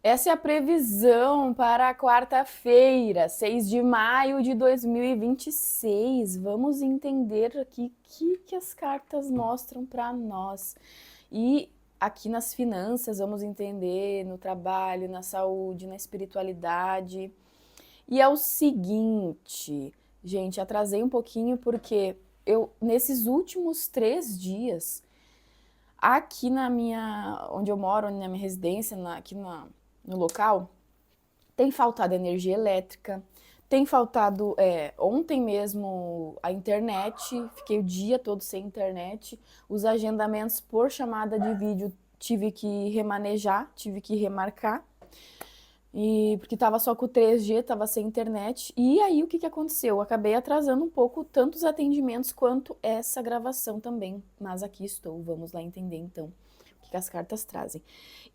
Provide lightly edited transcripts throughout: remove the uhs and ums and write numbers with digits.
Essa é a previsão para a quarta-feira, 6 de maio de 2026. Vamos entender aqui o que as cartas mostram para nós. E aqui nas finanças, vamos entender no trabalho, na saúde, na espiritualidade. E é o seguinte, gente, atrasei um pouquinho porque nesses últimos 3 dias, aqui onde eu moro, na minha residência, no local, tem faltado energia elétrica, tem faltado, ontem mesmo, a internet, fiquei o dia todo sem internet, os agendamentos por chamada de vídeo tive que remanejar, tive que remarcar, e porque estava só com 3G, estava sem internet. E aí o que, que aconteceu? Eu acabei atrasando um pouco tanto os atendimentos quanto essa gravação também. Mas aqui estou, vamos lá entender então o que as cartas trazem.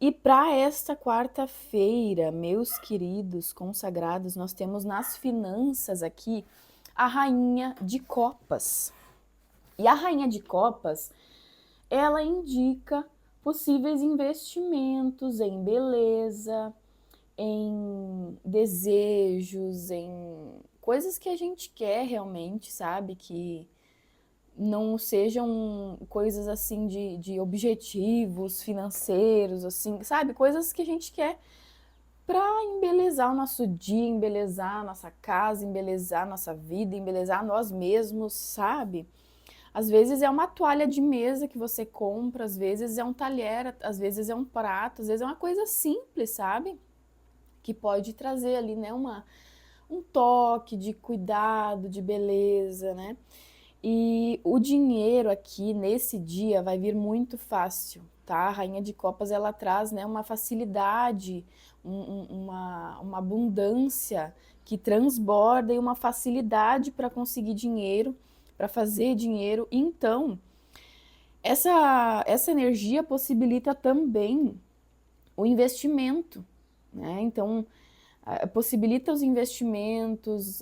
E para esta quarta-feira, meus queridos consagrados, nós temos nas finanças aqui a Rainha de Copas. E a Rainha de Copas, ela indica possíveis investimentos em beleza, em desejos, em coisas que a gente quer realmente, sabe? Que não sejam coisas assim de objetivos financeiros, assim, sabe? Coisas que a gente quer para embelezar o nosso dia, embelezar a nossa casa, embelezar a nossa vida, embelezar nós mesmos, sabe? Às vezes é uma toalha de mesa que você compra, às vezes é um talher, às vezes é um prato, às vezes é uma coisa simples, sabe? Que pode trazer ali, né, um toque de cuidado, de beleza, né? E o dinheiro aqui nesse dia vai vir muito fácil, tá? A Rainha de Copas ela traz, né, uma facilidade, uma abundância que transborda e uma facilidade para conseguir dinheiro, para fazer dinheiro. Então, essa energia possibilita também o investimento, né? Então, possibilita os investimentos,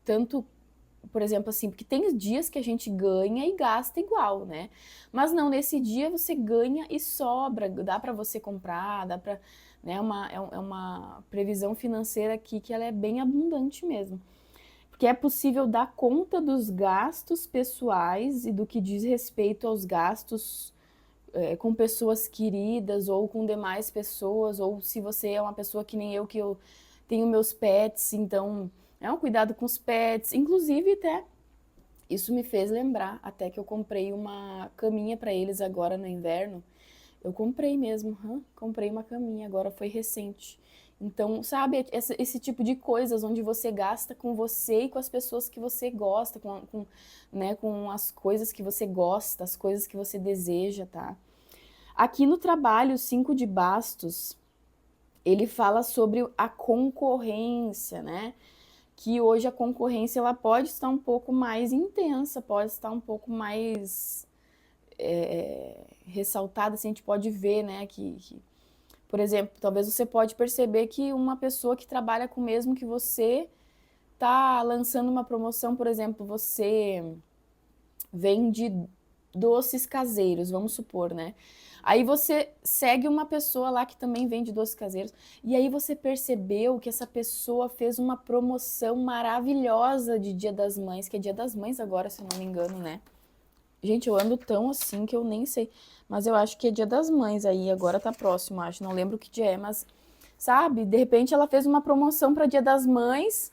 tanto, por exemplo, assim, porque tem dias que a gente ganha e gasta igual, né? Mas não, nesse dia você ganha e sobra, dá para você comprar, dá para, né, é uma previsão financeira aqui que ela é bem abundante mesmo. Porque é possível dar conta dos gastos pessoais e do que diz respeito aos gastos com pessoas queridas ou com demais pessoas, ou se você é uma pessoa que nem eu, que eu tenho meus pets, então é um cuidado com os pets. Inclusive, até isso me fez lembrar até que eu comprei uma caminha para eles agora no inverno. Eu comprei mesmo, comprei uma caminha, agora foi recente. Então, sabe, esse tipo de coisas onde você gasta com você e com as pessoas que você gosta, né, com as coisas que você gosta, as coisas que você deseja, tá? Aqui no trabalho, o 5 de bastos, ele fala sobre a concorrência, né? Que hoje a concorrência ela pode estar um pouco mais intensa, pode estar um pouco mais ressaltada, assim, a gente pode ver, né, por exemplo, talvez você pode perceber que uma pessoa que trabalha com o mesmo que você está lançando uma promoção, por exemplo, você vende doces caseiros, vamos supor, né? Aí você segue uma pessoa lá que também vende doces caseiros, e aí você percebeu que essa pessoa fez uma promoção maravilhosa de Dia das Mães, que é Dia das Mães agora, se eu não me engano, né? Gente, eu ando tão assim que eu nem sei, mas eu acho que é Dia das Mães aí, agora tá próximo, acho, não lembro que dia é, mas sabe, de repente ela fez uma promoção para Dia das Mães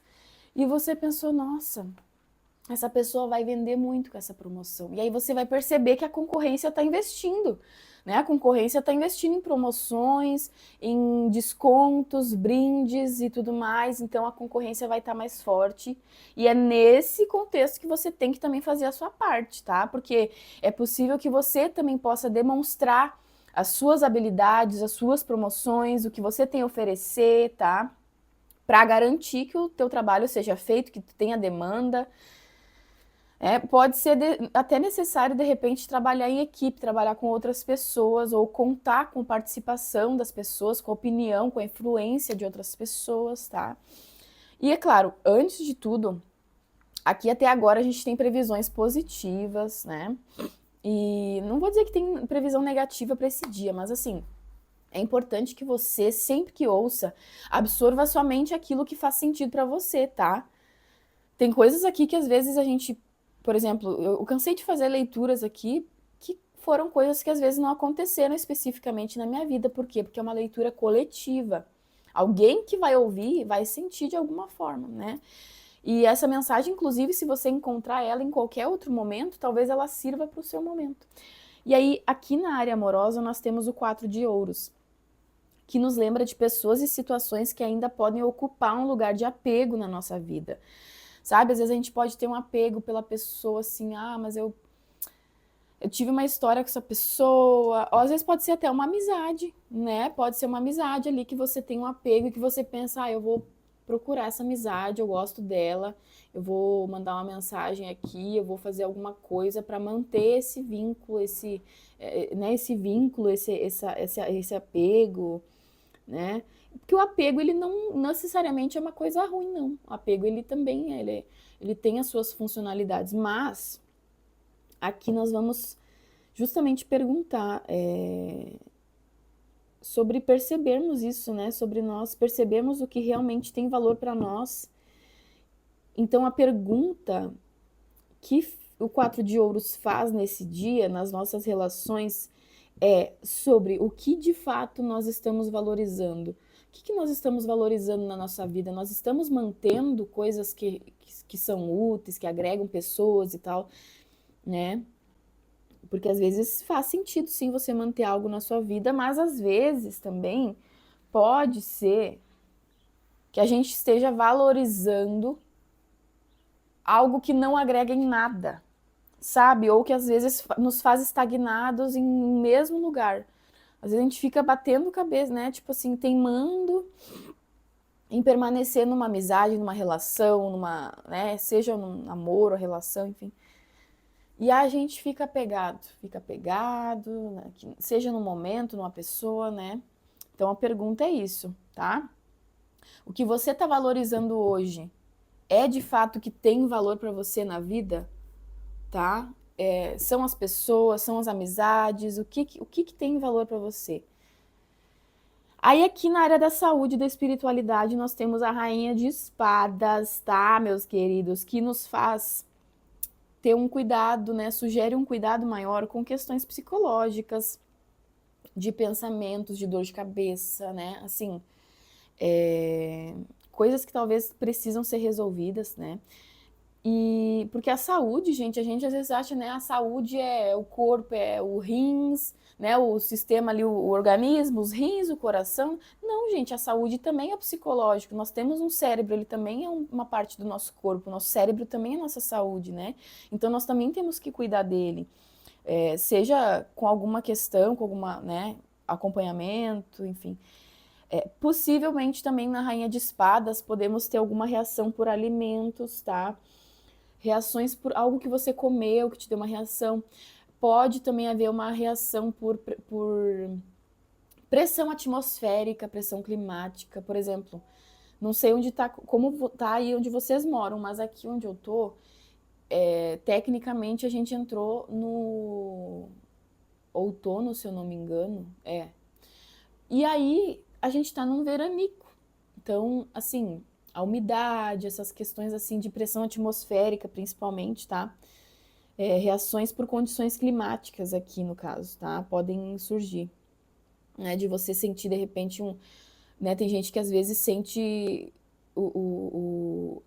e você pensou, nossa, essa pessoa vai vender muito com essa promoção. E aí você vai perceber que a concorrência está investindo, né? A concorrência está investindo em promoções, em descontos, brindes e tudo mais. Então a concorrência vai estar mais forte. E é nesse contexto que você tem que também fazer a sua parte, tá? Porque é possível que você também possa demonstrar as suas habilidades, as suas promoções, o que você tem a oferecer, tá? Para garantir que o teu trabalho seja feito, que tu tenha demanda. Pode ser até necessário, de repente, trabalhar em equipe, trabalhar com outras pessoas, ou contar com participação das pessoas, com a opinião, com a influência de outras pessoas, tá? E é claro, antes de tudo, aqui até agora a gente tem previsões positivas, né? E não vou dizer que tem previsão negativa para esse dia, mas assim, É importante que você, sempre que ouça, absorva somente aquilo que faz sentido para você, tá? Tem coisas aqui que às vezes a gente, por exemplo, eu cansei de fazer leituras aqui que foram coisas que às vezes não aconteceram especificamente na minha vida. Por quê? Porque é uma leitura coletiva. Alguém que vai ouvir vai sentir de alguma forma, né? E essa mensagem, inclusive, se você encontrar ela em qualquer outro momento, talvez ela sirva para o seu momento. E aí, aqui na área amorosa, nós temos o 4 de ouros, que nos lembra de pessoas e situações que ainda podem ocupar um lugar de apego na nossa vida. Sabe, às vezes a gente pode ter um apego pela pessoa, assim, mas eu tive uma história com essa pessoa, ou às vezes pode ser até uma amizade, né? Pode ser uma amizade ali que você tem um apego e que você pensa, eu vou procurar essa amizade, eu gosto dela, eu vou mandar uma mensagem aqui, eu vou fazer alguma coisa para manter esse vínculo, esse apego, né? Porque o apego, ele não necessariamente é uma coisa ruim, não. O apego, ele também, ele tem as suas funcionalidades, mas aqui nós vamos justamente perguntar sobre percebermos isso, né? Sobre nós percebermos o que realmente tem valor para nós. Então, a pergunta que o 4 de ouros faz nesse dia, nas nossas relações, é sobre o que de fato nós estamos valorizando. O que nós estamos valorizando na nossa vida? Nós estamos mantendo coisas que são úteis, que agregam pessoas e tal, né? Porque às vezes faz sentido sim você manter algo na sua vida, mas às vezes também pode ser que a gente esteja valorizando algo que não agrega em nada, sabe? Ou que às vezes nos faz estagnados em um mesmo lugar. Às vezes a gente fica batendo cabeça, né? Tipo assim, teimando em permanecer numa amizade, numa relação, né? Seja num namoro, relação, enfim. E a gente fica apegado, né? Seja num momento, numa pessoa, né? Então a pergunta é isso, tá? O que você tá valorizando hoje é de fato o que tem valor para você na vida, tá? São as pessoas, são as amizades, o que tem valor para você? Aí aqui na área da saúde e da espiritualidade nós temos a rainha de espadas, tá, meus queridos? Que nos faz ter um cuidado, né? Sugere um cuidado maior com questões psicológicas, de pensamentos, de dor de cabeça, né? Assim, coisas que talvez precisam ser resolvidas, né? E porque a saúde, gente, a gente às vezes acha, né, a saúde é o corpo, é o rins, né, o sistema ali, o organismo, os rins, o coração. Não, gente, a saúde também é psicológico. Nós temos um cérebro, ele também é uma parte do nosso corpo. O nosso cérebro também é nossa saúde, né? Então nós também temos que cuidar dele, seja com alguma questão, com alguma, né, acompanhamento, enfim. Possivelmente também na Rainha de Espadas podemos ter alguma reação por alimentos, tá? Reações por algo que você comeu, que te deu uma reação. Pode também haver uma reação por pressão atmosférica, pressão climática, por exemplo. Não sei onde tá, como tá aí onde vocês moram, mas aqui onde eu tô, tecnicamente a gente entrou no outono, se eu não me engano. E aí a gente tá num veranico. Então, assim, a umidade, essas questões assim de pressão atmosférica, principalmente, tá? Reações por condições climáticas aqui no caso, tá? Podem surgir, né? De você sentir de repente né? Tem gente que às vezes sente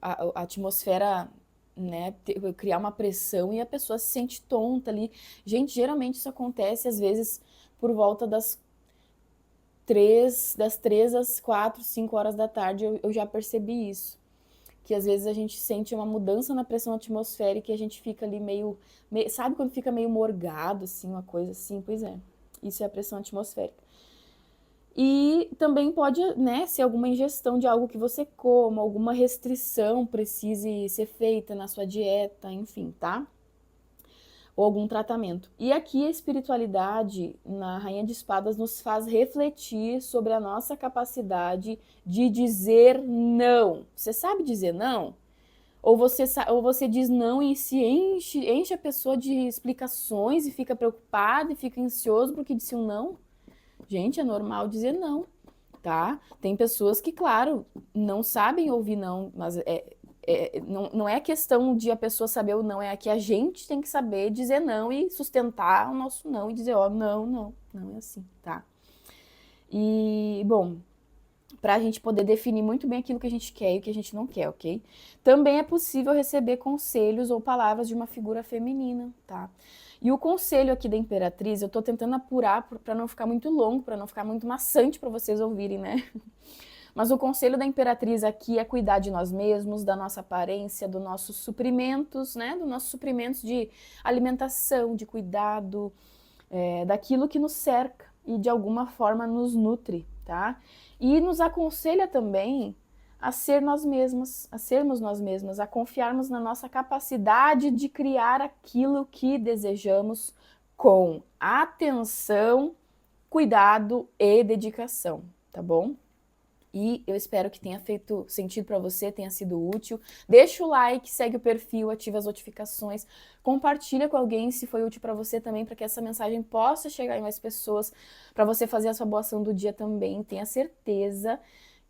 a atmosfera, né? Criar uma pressão e a pessoa se sente tonta ali. Gente, geralmente isso acontece às vezes por volta das 3 às 4, 5 horas da tarde, eu já percebi isso. Que às vezes a gente sente uma mudança na pressão atmosférica e a gente fica ali sabe quando fica meio morgado, assim, uma coisa assim? Pois é, isso é a pressão atmosférica. E também pode, né, ser alguma ingestão de algo que você coma, alguma restrição precise ser feita na sua dieta, enfim, tá? Ou algum tratamento. E aqui a espiritualidade na Rainha de Espadas nos faz refletir sobre a nossa capacidade de dizer não. Você sabe dizer não? Ou você diz não e se enche a pessoa de explicações e fica preocupado e fica ansioso porque disse um não? Gente, é normal dizer não, tá? Tem pessoas que, claro, não sabem ouvir não, mas não é questão de a pessoa saber ou não, é que a gente tem que saber dizer não e sustentar o nosso não e dizer, ó, não, não, não é assim, tá? E, bom, para a gente poder definir muito bem aquilo que a gente quer e o que a gente não quer, ok? Também é possível receber conselhos ou palavras de uma figura feminina, tá? E o conselho aqui da Imperatriz, eu tô tentando apurar para não ficar muito longo, para não ficar muito maçante para vocês ouvirem, né? Mas o conselho da Imperatriz aqui é cuidar de nós mesmos, da nossa aparência, dos nossos suprimentos, né? Dos nossos suprimentos de alimentação, de cuidado, daquilo que nos cerca e de alguma forma nos nutre, tá? E nos aconselha também a ser nós mesmas, a sermos nós mesmas, a confiarmos na nossa capacidade de criar aquilo que desejamos com atenção, cuidado e dedicação, tá bom? E eu espero que tenha feito sentido para você, tenha sido útil. Deixa o like, segue o perfil, ativa as notificações, compartilha com alguém se foi útil para você também, para que essa mensagem possa chegar em mais pessoas, para você fazer a sua boa ação do dia também. Tenha certeza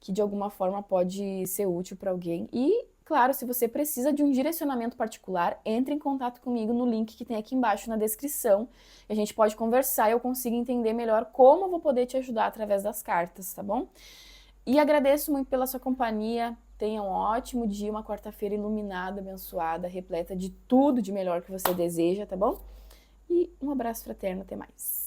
que de alguma forma pode ser útil para alguém. E, claro, se você precisa de um direcionamento particular, entre em contato comigo no link que tem aqui embaixo na descrição. A gente pode conversar e eu consigo entender melhor como eu vou poder te ajudar através das cartas, tá bom? E agradeço muito pela sua companhia. Tenha um ótimo dia, uma quarta-feira iluminada, abençoada, repleta de tudo de melhor que você deseja, tá bom? E um abraço fraterno, até mais.